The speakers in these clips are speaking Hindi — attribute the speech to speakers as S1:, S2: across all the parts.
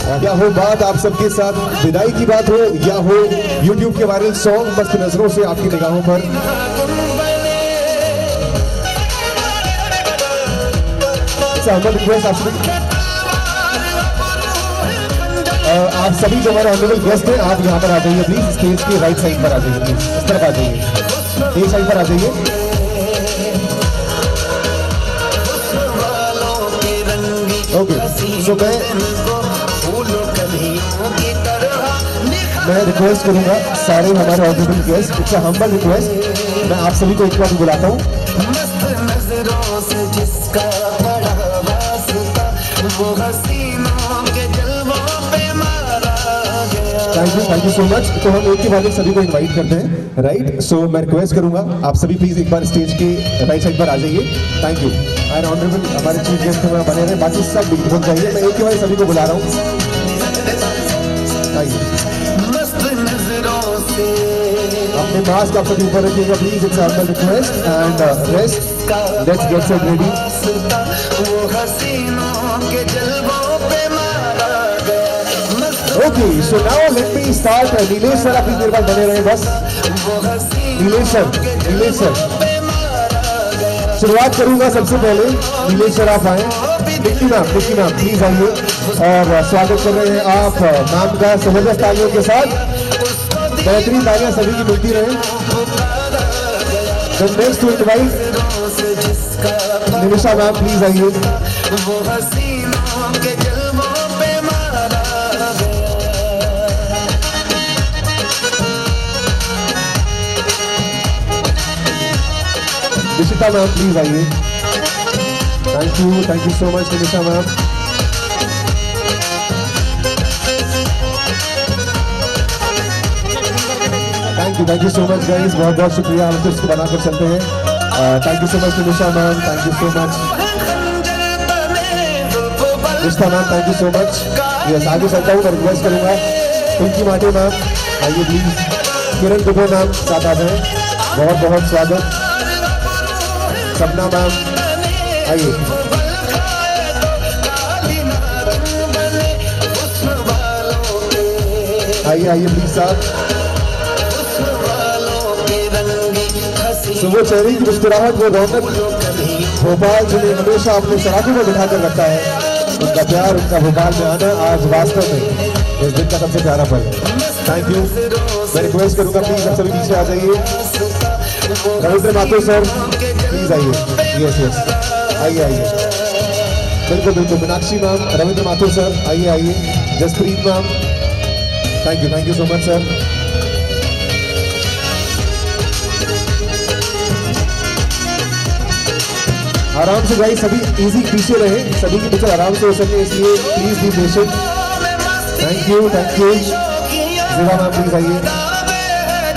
S1: या हो बात आप सबके साथ विदाई की बात हो या हो YouTube के वायरल सॉन्ग मस्त नजरों से आपकी निगाहों पर। आप सभी जो हमारे ऑनरेबल गेस्ट हैं आप यहाँ पर आ जाइए प्लीज, स्टेज के राइट साइड पर आ जाइए प्लीज, इस तरफ आ जाइए, एक साइड पर आ जाइए। ओके सो मैं रिक्वेस्ट करूंगा सारे हमारे honourable guest, it's a humble request, मैं आप सभी को एक बार बुलाता हूँ। Thank you so much. तो हम एक के बाद एक सभी को इनवाइट करते हैं, राइट। सो मैं रिक्वेस्ट करूंगा आप सभी प्लीज एक बार स्टेज के राइट साइड पर आ जाइए। Thank you. एंड ऑनरेबल हमारे चीफ गेस्ट में बने रहे, बाकी सब रुक जाइए, मैं एक के बाद सभी को बुला रहा हूँ। अपने मास्क आप सभी ऊपर रखिएगा please, it's a request and rest, let's get set ready. Okay, so now let me start. Nilesh sir अपनी देर बाद बने रहे बस। नीलेश सर शुरुआत करूंगा सबसे पहले। नीलेश सर आप आए, डिक्की मैम प्लीज आइए और स्वागत कर रहे हैं आप मैम का जबरदस्त तालियों के साथ। बेहतरीन तालियां सभी की मिलती रहे। Next to invite Nimisha ma'am, please आइए। निशिता मैम प्लीज आइए। Thank you so much Nishita ma'am. Thank you so much guys, बहुत बहुत शुक्रिया, हम तो इसको बनाकर चलते हैं। Thank you so much Nisha ma'am, thank you so much Nishtha ma'am, thank you so much. Yes, आगे चलता हूँ, मैं रिक्वेस्ट करूंगा पिंकी माटे मैम आइए प्लीज। किरण दुबे मैम साथ आ जाए, बहुत बहुत स्वागत। सपना मैम आइए। आइए प्लीज साहब। वो चेहरे की मुस्कुराहट, वो रौनक, भोपाल जिन्हें हमेशा अपने सराखों में बिठाकर रखा है, उनका प्यार, उनका भोपाल में आना आज वास्तव में इस दिन का सबसे प्यारा पल है। Thank you. मैं रिक्वेस्ट करूंगा प्लीज आप सभी पीछे आ जाइए। रविंद्र माथुर सर प्लीज आइए। यस आइए। बिल्कुल मीनाक्षी मैम, रविंद्र माथुर सर आइए। Jaspreet ma'am, thank you so much sir. आराम से गाइस, सभी इजी पीछे रहे, सभी की पिक्चर आराम से हो सके, इसलिए please be patient. Thank you. जीवा मैम प्लीज आइए।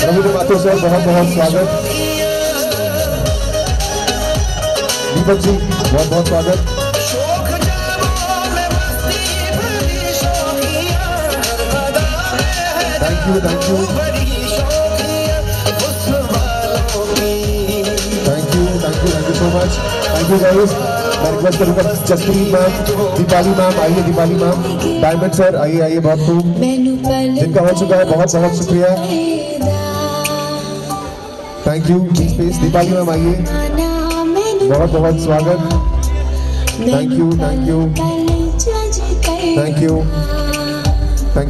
S1: रविंद्र माथुर सर बहुत बहुत स्वागत। दीपक जी बहुत बहुत स्वागत। Thank you so much. Thank you guys. मैं रिक्वेस्ट करूंगा जसप्रीत मैम, दीपाली मैम आइए। दीपाली मैम, डायमंड सर आइए। बहुत खूब, जिनका हो चुका है बहुत बहुत शुक्रिया। Thank you. Please Deepali ma'am आइए, बहुत बहुत स्वागत। Thank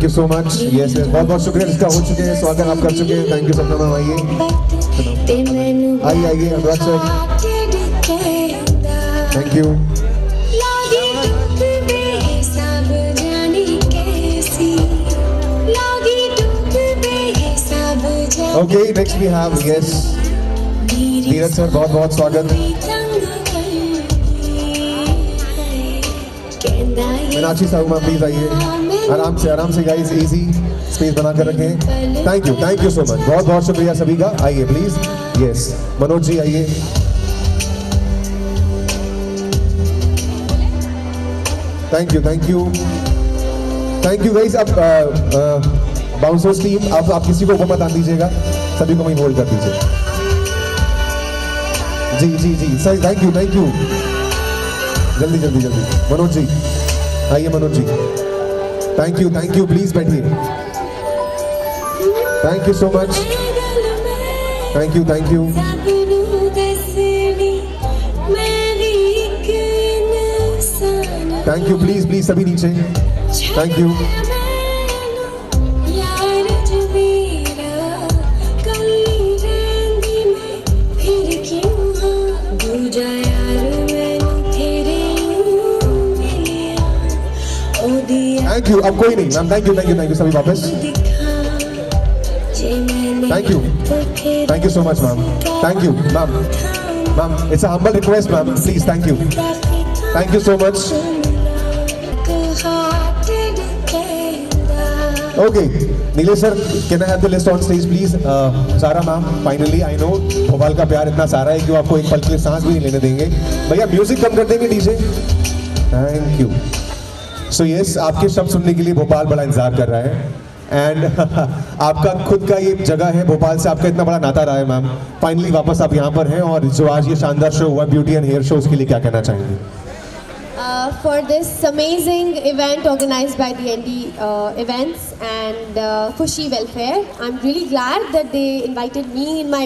S1: you so much. Yes बहुत बहुत शुक्रिया, जिसका हो चुके हैं स्वागत आप कर चुके हैं। थैंक यू सपना मैम आइए। Anurag sir thank you. Okay next we have yes Dheeraj sir, बहुत बहुत स्वागत। मीनाक्षी साहू मैम प्लीज आइए। आराम से गाइस, इजी स्पेस बनाकर रखें। थैंक यू सो मच, बहुत बहुत शुक्रिया सभी का। आइए प्लीज। यस मनोज जी आइए। Thank you guys. अब बाउंसर्स टीम, आप किसी को मत आन दीजिएगा, सभी को वहीं होल्ड कर दीजिए। जी सर, थैंक यू। जल्दी मनोज जी आइए। Manoj ji thank you, please बैठिए। Thank you so much, thank you, thank you. Thank you, please please सभी नीचे। Thank you. थैंक यू, अब कोई नहीं ma'am, thank you, thank you, thank you सभी वापस। Thank you so much ma'am, thank you ma'am, ma'am it's a humble request ma'am, please, thank you so much. Okay Nilesh sir, can I have the list on stage please. Sara ma'am, finally I know Bhopal का प्यार इतना सारा है कि वो आपको एक पल के लिए सांस भी नहीं लेने देंगे। भैया म्यूजिक कम कर देंगे DJ, thank you. So yes, आपके शब्द सुनने के लिए भोपाल बड़ा इंतजार कर रहा है एंड आपका खुद का ये जगह है, भोपाल से आपका इतना बड़ा नाता रहा है मैम, फाइनली वापस आप यहाँ पर हैं और जो आज ये शानदार शो हुआ ब्यूटी एंड हेयर शो, उसके लिए क्या कहना चाहेंगे?
S2: For this amazing event organized by DND Events and Fushi Welfare, I'm really glad that they invited me in my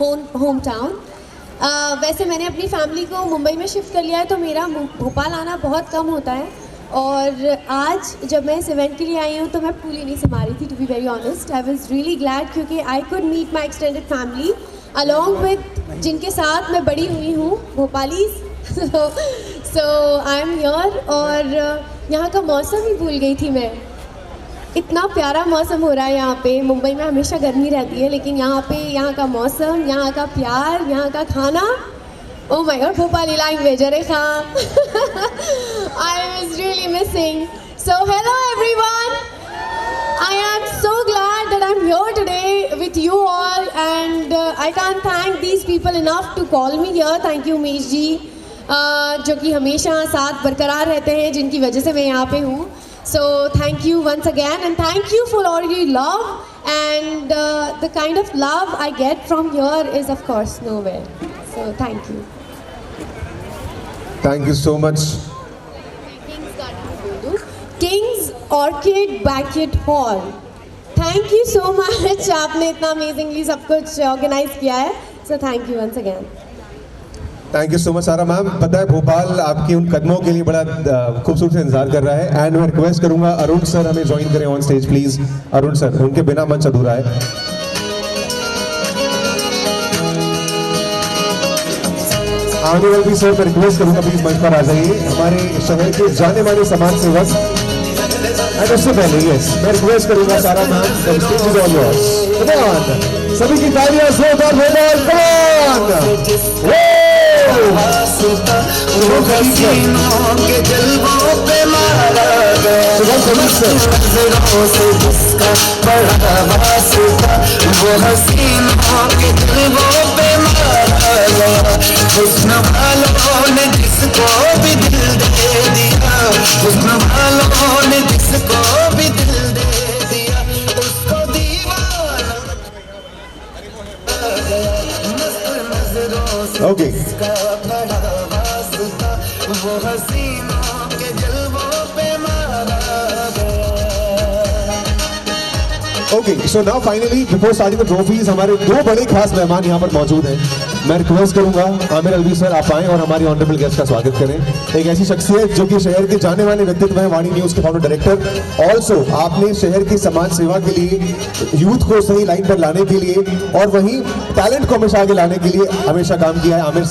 S2: hometown. वैसे मैंने अपनी फैमिली को मुंबई में शिफ्ट कर लिया है, तो मेरा भोपाल आना बहुत कम होता है और आज जब मैं इस इवेंट के लिए आई हूँ तो मैं फूली नहीं समा रही थी, to be very honest. I was really glad क्योंकि I could meet my extended family along with जिनके साथ मैं बड़ी हुई हूँ, भोपालीज। सो आई एम हियर और यहाँ का मौसम ही भूल गई थी मैं। इतना प्यारा मौसम हो रहा है यहाँ पे। मुंबई में हमेशा गर्मी रहती है, लेकिन यहाँ पे यहाँ का मौसम, यहाँ का प्यार, यहाँ का खाना, oh my God, Bhopali language, अरे हाँ। I was really missing. So hello everyone, I am so glad that I'm here today with you all and I can't thank these people enough to call me here. Thank you Umesh ji, जो कि हमेशा साथ बरकरार रहते हैं, जिनकी वजह से मैं यहाँ पे हूँ। So thank you once again and thank you for all your love and the kind of love I get from here is of course nowhere. So thank you.
S1: Thank you so much.
S2: King's Orchid Banquet Hall. Thank you so much. आपने इतना amazingly सब कुछ organize किया है. So thank you once again.
S1: Thank you so much सारा मैम। पता है भोपाल आपकी उन कदमों के लिए बड़ा खूबसूरत से इंतजार कर रहा है एंड मैं रिक्वेस्ट करूंगा अरुण सर हमें ज्वाइन करें on stage please. Arun sir, उनके बिना मंच अधूरा है। आने वाले भी सर मैं रिक्वेस्ट करूंगा प्लीज मंच पर आ जाइए, हमारे शहर के जाने माने समाज सेवक। एंड उससे पहले यस मैं रिक्वेस्ट करूंगा सारा ma'am, the stage is all yours. Come on, सभी की तालियां जोरदार भोपाल, कम ऑन।
S3: हसीनों के जलवों पे मारा गया, नजरों से जिसका बड़ा वास्ता, वो हसीनों के जलवों पे मारा गया। हुस्न वालों ने जिसको भी दिल दे दिया, हुस्न वालों ने जिसको भी दिल दे दिया, उसको दीवाना गया। मस्त नजरों से
S1: Okay.
S3: वो हसीनों के जलवों पे मारा गया।
S1: Okay so now finally before starting the trophies हमारे दो बड़े खास मेहमान यहाँ पर मौजूद हैं। मैं रिक्वेस्ट करूंगा आमिर अलवी सर आप आएं और हमारी ऑनरेबल गेस्ट का स्वागत करें। एक ऐसी शख्सियत जो कि शहर के जाने वाले व्यक्तित्व हैं, वाणी न्यूज के फाउंडर डायरेक्टर। ऑल्सो आपने शहर की समाज सेवा के लिए, यूथ को सही लाइन पर लाने के लिए और वहीं टैलेंट को हमेशा आगे लाने के लिए हमेशा काम किया है। आमिर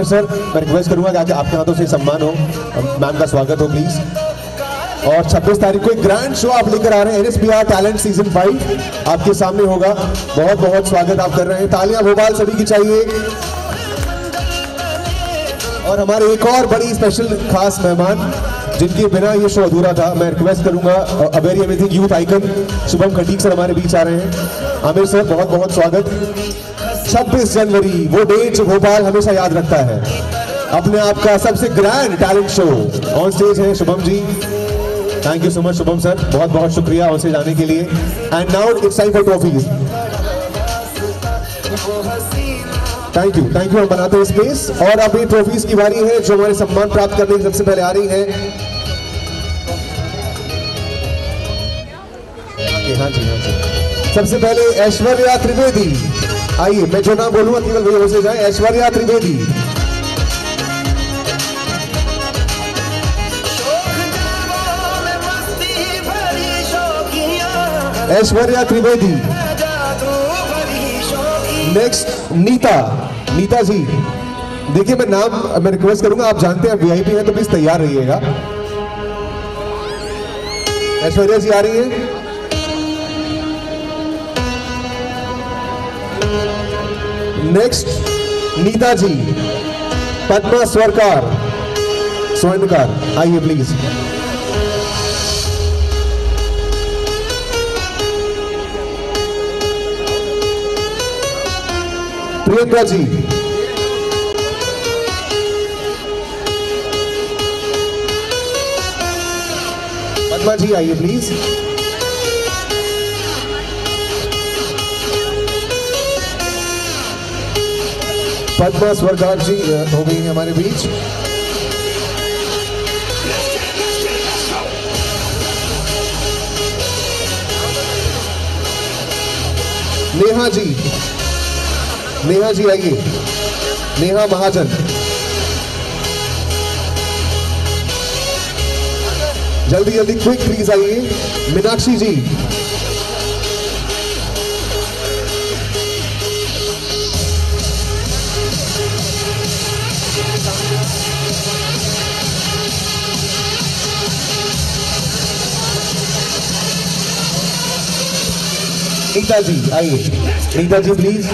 S1: सर मैं रिक्वेस्ट करूंगा कि आपके हाथों से सम्मान हो, मैम का स्वागत हो प्लीज। और 26 तारीख को एक ग्रैंड शो आप लेकर आ रहे हैं, NSPR टैलेंट सीजन 5 आपके सामने होगा। बहुत बहुत स्वागत आप कर रहे हैं, तालियां भोपाल सभी की चाहिए। और हमारे एक और बड़ी स्पेशल खास मेहमान जिनके बिना ये शो अधूरा था, मैं रिक्वेस्ट करूंगा a very amazing youth icon Shubham Khatik sir हमारे बीच आ रहे हैं। आमिर सर बहुत बहुत स्वागत। 26 जनवरी वो डेट जो भोपाल हमेशा याद रखता है, अपने आप का सबसे grand talent show. On stage है Shubham ji. Thank you so much Shubham sir, बहुत बहुत शुक्रिया ऑन स्टेज आने के लिए। And now it's time for trophies. Thank you हम बनाते हैं स्पेस और अब ये ट्रॉफीज की बारी है जो हमारे सम्मान प्राप्त करने की सबसे पहले आ रही है। हाँ जी, हाँ जी। सबसे पहले ऐश्वर्या त्रिवेदी, आइए, मैं जो नाम बोलूंगा केवल वही हो से जाए। ऐश्वर्या त्रिवेदी, ऐश्वर्या त्रिवेदी। नेक्स्ट नीता, नीता जी। देखिए मैं रिक्वेस्ट करूंगा, आप जानते हैं वीआईपी हैं तो प्लीज तैयार रहिएगा। ऐश्वर्या जी आ रही है। नेक्स्ट नीता जी, पद्मा स्वर्णकार, आइए प्लीज। प्रियंका जी, पद्मा जी आइए प्लीज। पद्मा स्वर्णकार जी हो गई है हमारे बीच। नेहा जी, नेहा जी आइए, नेहा महाजन। जल्दी जल्दी क्विक प्लीज आइए। मीनाक्षी जी, नीता जी आइए, नीता जी प्लीज।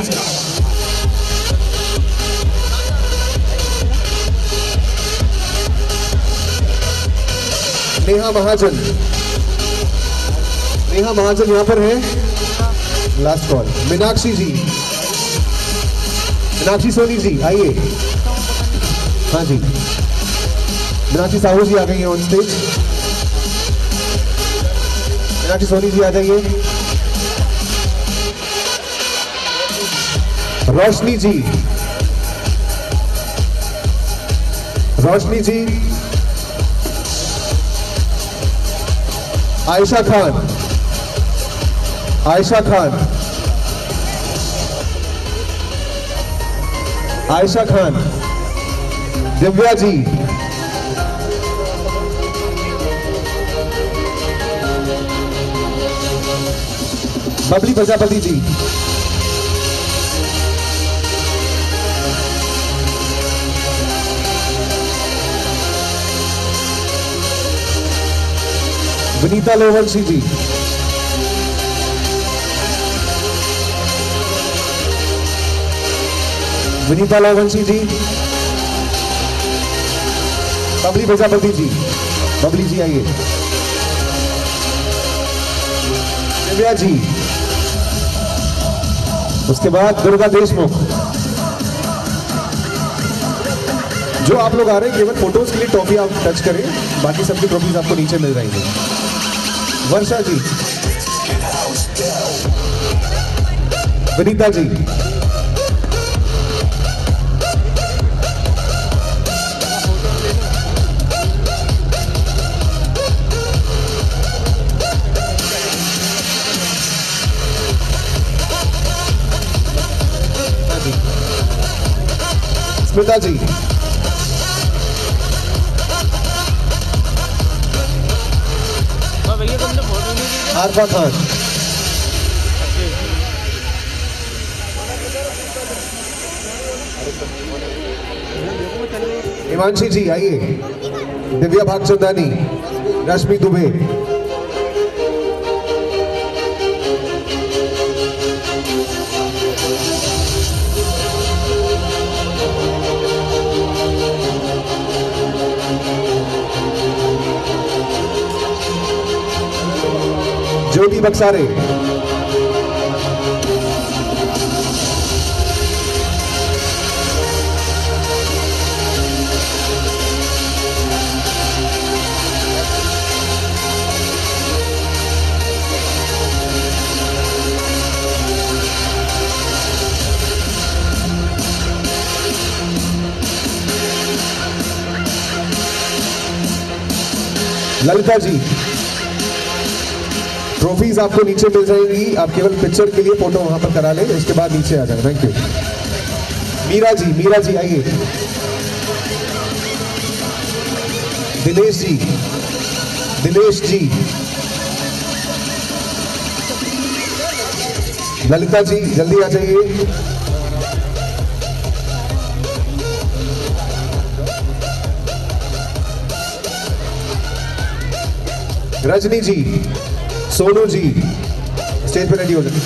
S1: नेहा महाजन, नेहा महाजन यहां पर है। Last call. मीनाक्षी जी, मीनाक्षी सोनी जी आइए। हाँ जी, मीनाक्षी साहू जी आ गई है ऑन स्टेज। मीनाक्षी सोनी जी आ जाइए। रोशनी जी, रोशनी जी। आयशा खान, आयशा खान, आयशा खान। दिव्या जी, बबली प्रजापति जी, विनीता लोवंशी जी, विनीता लोवंशी जी। बबली प्रजापति जी, बबली जी आइए। दिव्या जी, उसके बाद दुर्गा देशमुख। जो आप लोग आ रहे हैं केवल फोटोज के लिए टॉफी आप टच करें, बाकी सबकी ट्रॉफीज आपको नीचे मिल जाएंगी। वर्षा जी, विनीता जी, स्मिता जी, आरफा खान, हिमांशी जी आइए। दिव्या भागचंदानी, रश्मि दुबे, ज्योति बक्सारे, ललिता जी, ट्रॉफीज आपको नीचे मिल जाएंगी, आप केवल पिक्चर के लिए फोटो वहां पर करा लें, इसके बाद नीचे आ जाए। Thank you. मीरा जी आइए। दिनेश जी, ललिता जी जल्दी आ जाइए। रजनी जी, सोनू जी स्टेज पे रेडी हो जाए।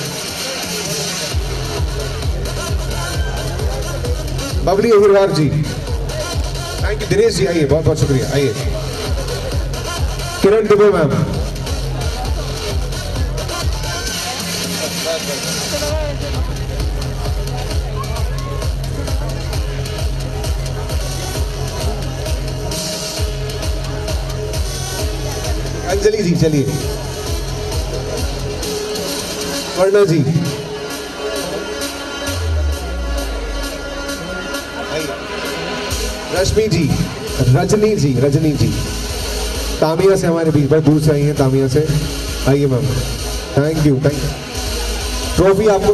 S1: बबली अहिरवार जी, थैंक यू। दिनेश जी आइए, बहुत बहुत शुक्रिया, आइए। किरण दुबे मैम, अंजलि जी चलिए। वर्णा जी, रश्मि जी, रजनी जी, तामिया से हमारे बीच, बहुत दूर से आई हैं तामिया से, आइए मैम। Thank you. ट्रॉफी आपको।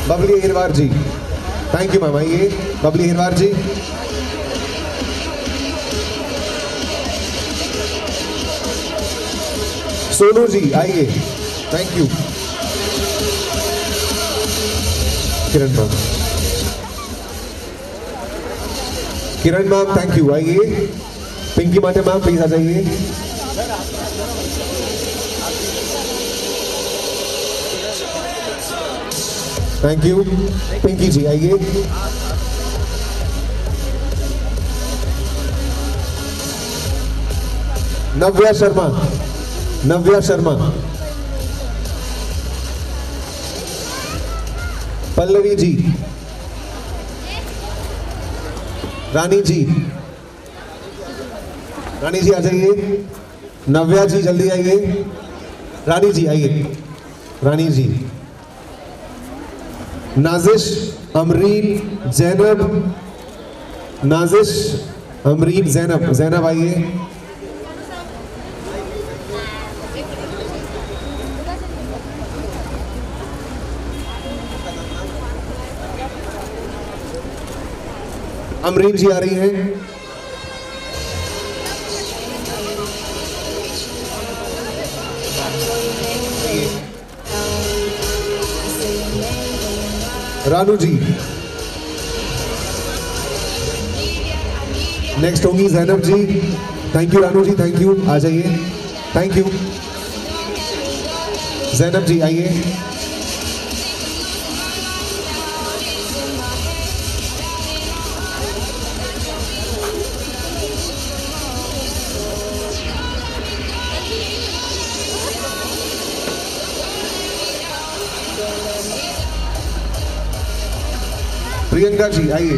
S1: बबली अहिरवार जी, थैंक यू मैम, आइए। बबली अहिरवार जी, सोनू जी आइए, thank you. Kiran ma'am thank you, आइए। पिंकी माटे मैम प्लीज आ जाइए। Thank you. पिंकी जी आइए। नव्या शर्मा, पल्लवी जी, रानी जी आ जाइए। नव्या जी जल्दी आइए। रानी जी आइए। रानी जी, नाजिश, अमरीन, जैनब आइए। अमरीन जी आ रही हैं। रानू जी, नेक्स्ट होंगी Zainab ji. Thank you Ranu ji, thank you, आ जाइए। Thank you. जैनब जी आइए। प्रियंका जी आइए।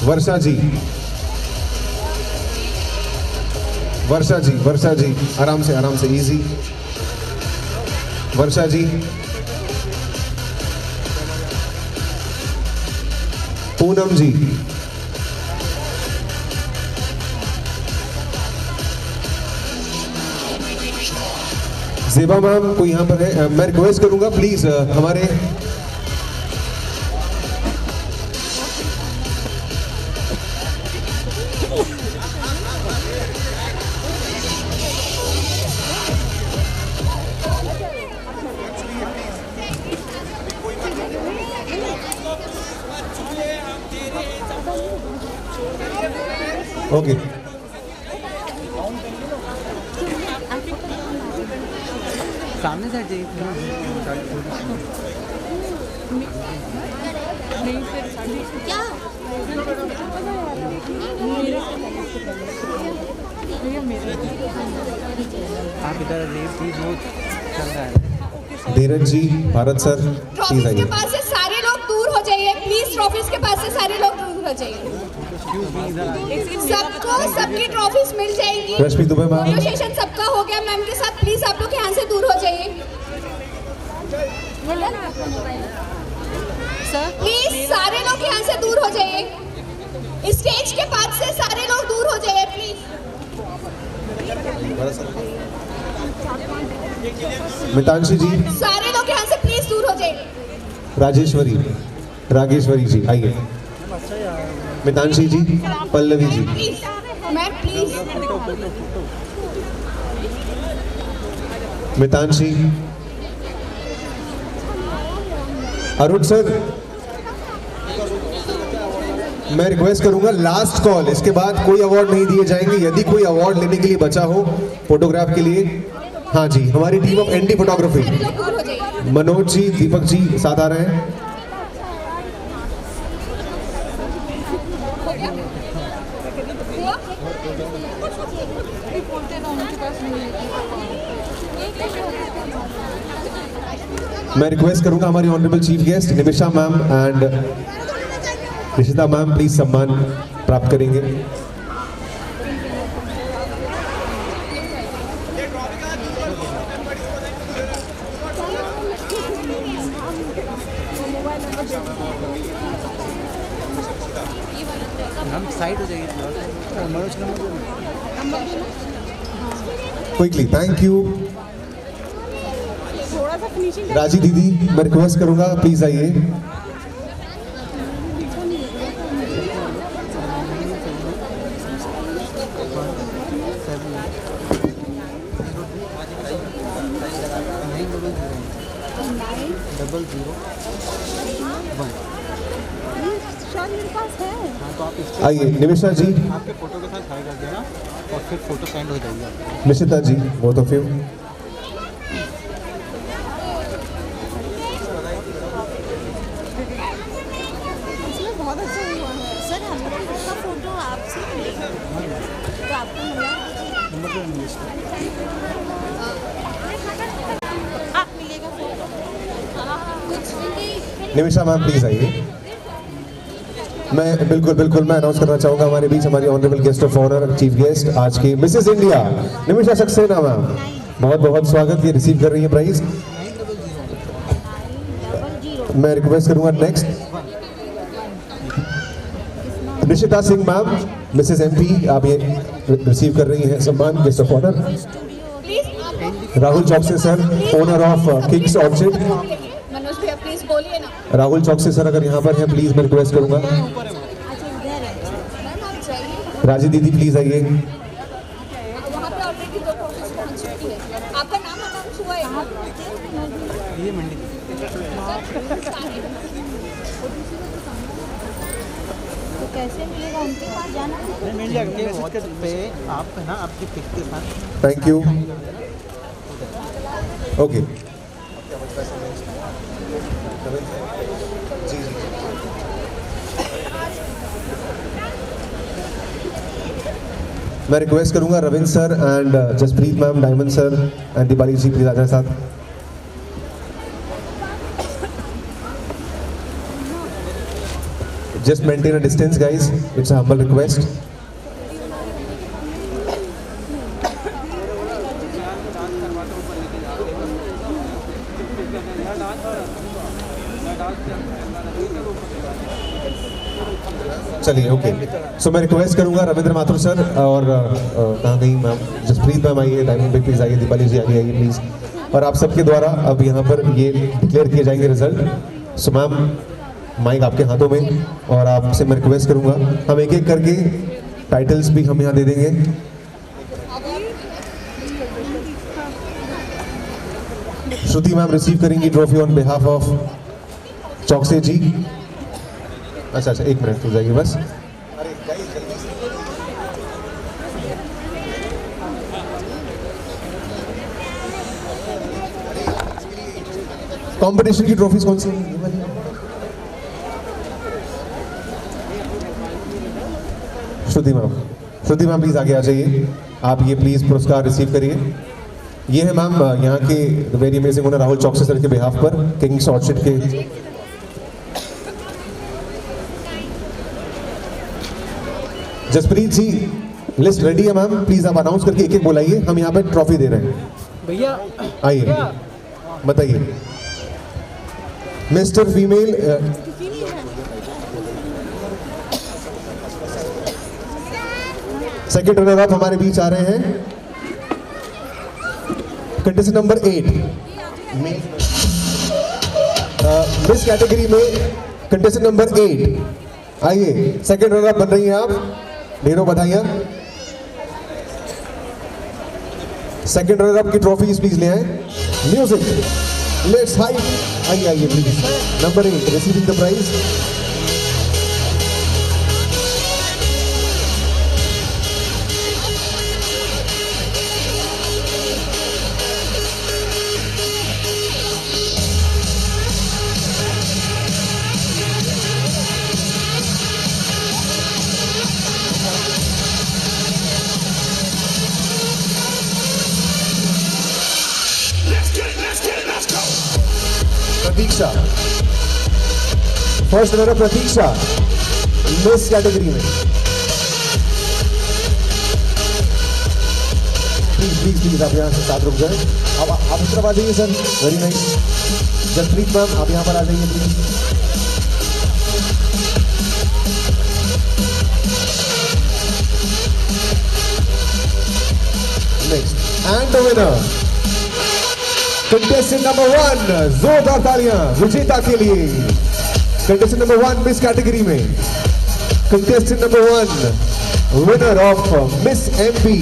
S1: वर्षा जी आराम से इजी। वर्षा जी, पूनम जी, ज़ेबा मैम कोई यहाँ पर है, मैं रिक्वेस्ट करूंगा प्लीज हमारे ओके
S4: सामने से हटिए।
S2: क्या
S4: आप इधर रेप भी बहुत चल रहा है।
S1: धीरज जी, भारत सर प्लीज
S2: ट्रॉफीज के
S1: आइए।
S2: पास से सारे लोग दूर हो जाइए प्लीज। ट्रॉफीज के पास से सारे लोग दूर हो जाइए।
S5: सबको सबकी ट्रॉफीज मिल जाएंगी।
S1: रश्मि दुबे मैम।
S5: फोटो सेशन सबका हो गया मैम के साथ, प्लीज आप लोग यहाँ से दूर हो जाइए। प्लीज सारे लोग यहाँ से दूर हो जाइए। स्टेज के पास से सारे लोग दूर हो जाइए प्लीज।
S1: मितांशी जी,
S5: सारे लोग यहाँ से प्लीज दूर हो जाइए।
S1: रागेश्वरी जी आइए। Mitanshi ji, Pallavi ji,
S5: please ma'am please.
S1: Mitanshi, Arun sir, मैं रिक्वेस्ट करूंगा लास्ट कॉल, इसके बाद कोई अवार्ड नहीं दिए जाएंगे। यदि कोई अवार्ड लेने के लिए बचा हो फोटोग्राफ के लिए, हाँ जी, हमारी टीम ऑफ एनडी फोटोग्राफी,
S5: दूर हो जाइए।
S1: मनोज जी, दीपक जी साथ आ रहे हैं। मैं रिक्वेस्ट करूंगा हमारी honourable chief guest Nimisha ma'am and Nishita ma'am please सम्मान प्राप्त करेंगे।
S4: हम साइड हो जाइए मनोज
S1: क्विकली, थैंक यू। राजी दीदी, मैं रिक्वेस्ट करूंगा प्लीज आइए। आइए निमिषा जी,
S4: आपके फोटो के साथ हाई कर देना और फिर फोटो सेंड हो जाएगी।
S1: निशिता जी, बोथ ऑफ यू।
S6: बहुत अच्छा हुआ है सर। हम लोग का फोटो आपसे तो आपको मिला, आप मिलेगा फोटो।
S1: निमिषा मैम प्लीज आइए। मैं बिल्कुल मैं अनाउंस करना चाहूंगा हमारे बीच हमारी honourable guest of honour, chief guest आज की Mrs India Nimisha Saxena ma'am, बहुत बहुत स्वागत, ये रिसीव कर रही है प्राइज। मैं रिक्वेस्ट करूंगा next Nishita Singh ma'am, Mrs MP, आप ये रिसीव कर रही हैं सम्मान, guest of honour. Rahul Chouksey sir, owner of Kings Orchid.
S5: Manoj भैया प्लीज बोलिए ना।
S1: राहुल चौकसे सर अगर यहाँ पर हैं प्लीज, मैं रिक्वेस्ट करूंगा। राजी दीदी प्लीज आइए।
S5: वहाँ पे ऑलरेडी 2 ट्रॉफीज पहुँच चुकी है। आपका नाम अनाउंस हुआ है यहाँ।
S4: ये मंडी
S6: तो कैसे मिलेगा, उनके पास जाना है।
S4: मिल जाएगा व्हाट्सएप पे, आप है ना आपकी पिक के साथ।
S1: Thank you. ओके, मैं रिक्वेस्ट करूंगा Ravindra sir and Jaspreet ma'am, Diamond sir and Deepali ji please आ जाए साथ। Just maintain a distance guys, it's a humble request. चलिए ओके, सो मैं रिक्वेस्ट करूंगा रविंद्र माथुर सर और कहाँ गई मैम, जसप्रीत मैम आइए, डायमंड पे प्लीज आइए, दीपाली जी आगे आइए प्लीज। और आप सबके द्वारा अब यहाँ पर ये डिक्लेयर किए जाएंगे रिजल्ट। सो मैम माइक आपके हाथों में, और आपसे मैं रिक्वेस्ट करूंगा हम एक एक करके टाइटल्स भी हम यहाँ दे देंगे। श्रुति मैम रिसीव करेंगी trophy on behalf of Chouksey ji. अच्छा, एक मिनट हो जाएगी बस। कंपटीशन की ट्रॉफीज कौन सी हैं? श्रुति मैम प्लीज आगे आ जाइए, आप ये प्लीज पुरस्कार रिसीव करिए। ये है मैम यहाँ के very amazing owner Rahul Chouksey sir के बिहाफ पर, किंग्स ऑर्चिड के। जसप्रीत जी, लिस्ट रेडी है मैम, प्लीज आप अनाउंस करके एक एक बोलाइए, हम यहाँ पे ट्रॉफी दे रहे हैं।
S4: भैया
S1: आइए बताइए। Mister female second runner up हमारे बीच आ रहे हैं, कंटेस्टेंट नंबर 8 मिस कैटेगरी में कंटेस्टेंट नंबर 8 आइए, सेकंड रनर अप बन रही हैं आप, ढेरों बधाइयां। सेकंड रनर अप की ट्रॉफीज प्लीज ले आए। म्यूजिक लेट्स हाइप, आइए आइए please. Number 8 receiving the prize. Pratiksha, first runner Pratiksha miss category में। प्लीज प्लीज प्लीज आप यहाँ से साथ रुक जाए। अब आप इस तरफ आ जाइए sir, very nice. Jaspreet ma'am आप यहाँ पर आ जाइए please. Next and the winner contestant number 1, जोरदार तालियां विजेता के लिए। कंटेस्टेंट नंबर 1 मिस कैटेगरी में, contestant number 1 winner of miss MP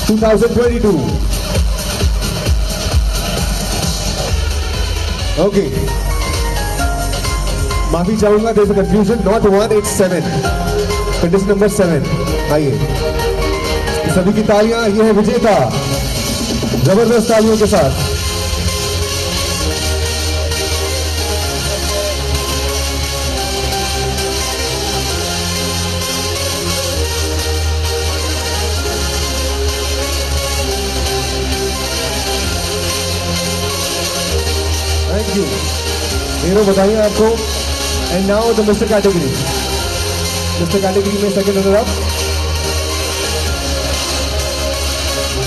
S1: 2022। Okay, माफी चाहूंगा, there is a confusion, not 1, it's 7। Contestant number 7 आइए, सभी की तालियां, ये है विजेता, जबरदस्त तालियों के साथ। थैंक यू, ढेरों बताइए आपको। And now the mister category. Mister category में second runner up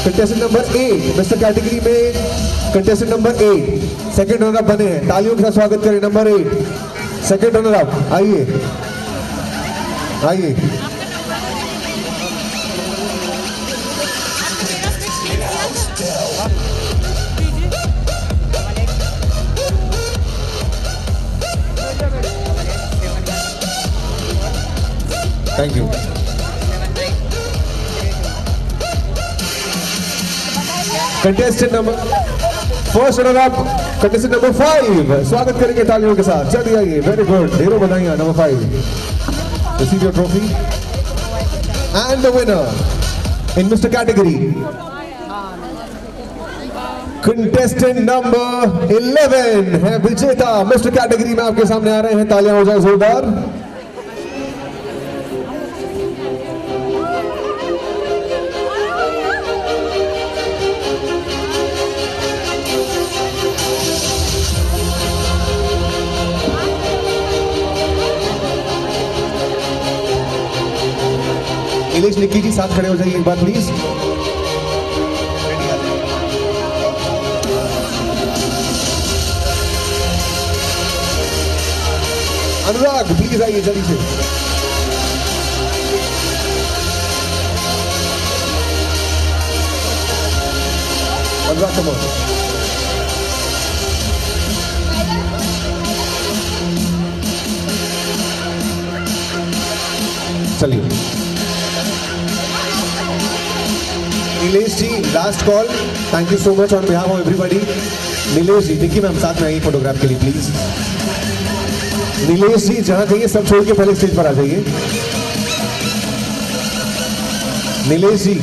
S1: contestant number 8, mister category में contestant number 8 second runner up बने हैं। तालियों के साथ स्वागत करें नंबर 8 सेकंड रनर अप। आइए आइए, thank you. Contestant number first runner up contestant number 5 स्वागत करेंगे तालियों के साथ। जल्दी आइए, वेरी गुड, ढेरों बधाइयां। Number 5 receive your trophy and the winner in mister category contestant number 11 है विजेता मिस्टर कैटेगरी में, आपके सामने आ रहे हैं। तालियां हो जाए जोरदार। नीलेश निक्की जी साथ खड़े हो जाइए एक बार प्लीज। अनुराग प्लीज आइए जल्दी से। Anurag come on. चलिए Nilesh ji, last call. Thank you so much on behalf of everybody. Nilesh ji, Nikki ma'am साथ में आइए फोटोग्राफ के लिए प्लीज। नीलेश जी जहां कहिए सब छोड़ के पहले स्टेज पर आ जाइए। नीलेश जी,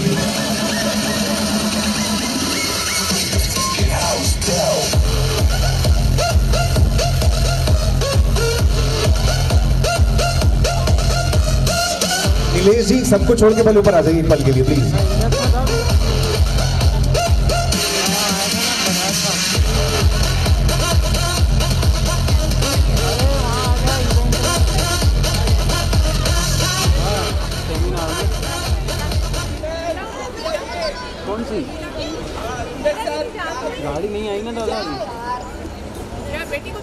S1: नीलेश जी सबको छोड़ के पहले ऊपर आ जाइए एक पल के लिए प्लीज।
S4: कौन सी गाड़ी नहीं आई ना दादा अभी।
S5: यार बेटी को